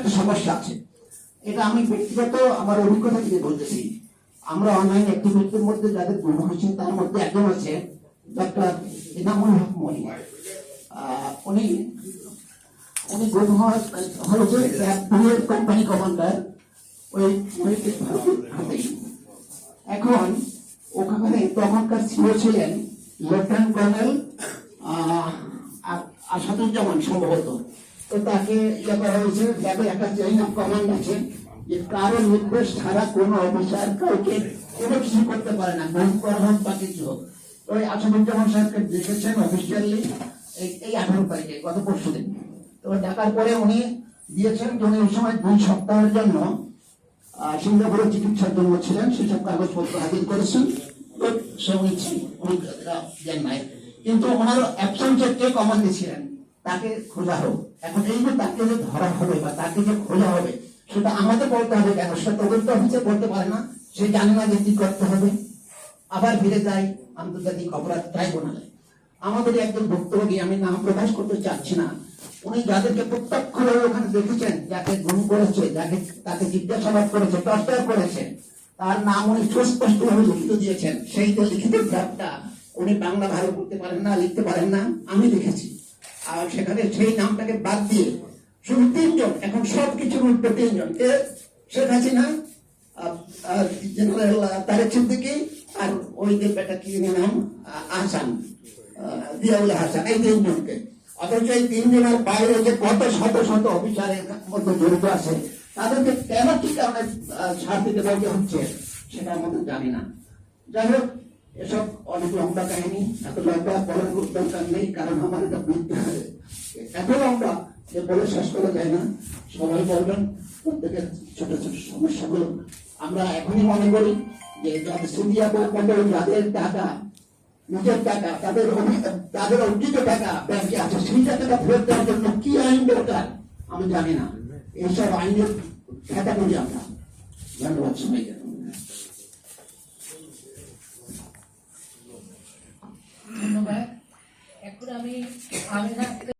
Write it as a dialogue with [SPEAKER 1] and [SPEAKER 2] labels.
[SPEAKER 1] একটা সমস্যা আছে। এটা আমি ব্যক্তিগত আমার অভিজ্ঞতা থেকে বলতেছি। আমরা অনলাইন অ্যাক্টিভিটির মধ্যে যাদের গুণ হয়েছে তার মধ্যে একজন আছে ডক্টর ইনামুল হক মনি। উনি গুণ হয়েছে কোম্পানি কমান্ডার ওই হাতেই। এখন ওখানে তখনকার সিও ছিলেন লেফটেন্যান্ট কর্নেল আসাদুজ্জামান সম্ভবত। তো তাকে ইয়ে করা হয়েছে, তাদের একটা চেইন অফ কমান্ড আছে যে কারো নির্দেশ ছাড়া কোনো অফিসার কাউকে কোনো কিছু করতে পারে না, গুম করা হোক বা কিছু হোক। তো ওই আসাদুজ্জামান সাহেবকে দেখেছেন অফিসিয়ালি এই 18 তারিখে, গত পরশু দিন। তো ডাকার পরে উনি দিয়েছেন যে উনি ওই সময় 2 সপ্তাহের জন্য সিঙ্গাপুরে চিকিৎসার জন্য ছিলেন, সেসব কাগজপত্র হাজির করেছেন। তো সে উনি দেন নাই, কিন্তু ওনার অ্যাবসেন্সে কে কমান্ডে ছিলেন তাকে খোঁজা হোক। এখন এই যে তাকে যে ধরা হবে বা তাকে যে খোঁজা হবে সেটা আমাদের বলতে হবে কেন? সেটা তদন্ত অফিসে বলতে পারে না, সে জানে না যে কি করতে হবে। আবার ফিরে যায় আন্তর্জাতিক অপরাধ ট্রাইব্যুনালে। আমাদের একজন ভুক্তভোগী, আমি নাম প্রকাশ করতে চাচ্ছি না, উনি যাদেরকে প্রত্যক্ষভাবে ওখানে দেখেছেন, যাকে গুম করেছে, যাকে তাকে জিজ্ঞাসাবাদ করেছে, টর্চার করেছে, তার নাম উনি সুস্পষ্টভাবে লিখিত দিয়েছেন। সেই যে লিখিত ড্রাফটটা উনি বাংলা ভালো করতে পারেন না, লিখতে পারেন না, আমি লিখেছি। আর সেখানে সেই নামটাকে বাদ দিয়ে শুধু 3 জন, এখন সবকিছুর উল্টো 3 জন, শেখ হাসিনা, জেনারেল তারেক সিদ্দিকী, আর ওই যে বেটা কি নাম আহসান, জিয়াউল হাসান, এই 3 জনকে। অথচ এই 3 জনের বাইরে যে কত শত শত অফিসারের মধ্যে জড়িত আছে, তাদেরকে কেন কি কারণে ছাড় দিতে বলতে হচ্ছে সেটা আমাদের জানি না। যাই হোক, এসব অনেক লম্বা কাহিনী, এত লম্বা বলার দরকার নেই, কারণ আমার এটা এত লম্বা যে বলে শেষ করা যায় না। সবাই বলবেন প্রত্যেকের ছোট ছোট সমস্যাগুলো। আমরা এখনই মনে করি যে যাদের সিন্ডিয়া মন্ডল, যাদের টাকা, নিজের টাকা, তাদের অর্জিত টাকা ব্যাংকে আছে, সেই টাকাটা ফেরত দেওয়ার জন্য কি আইন দরকার আমি জানি না। এইসব আইনের খেতা করি আমরা। ধন্যবাদ সবাইকে।
[SPEAKER 2] ধন্যবাদ। এখন আমি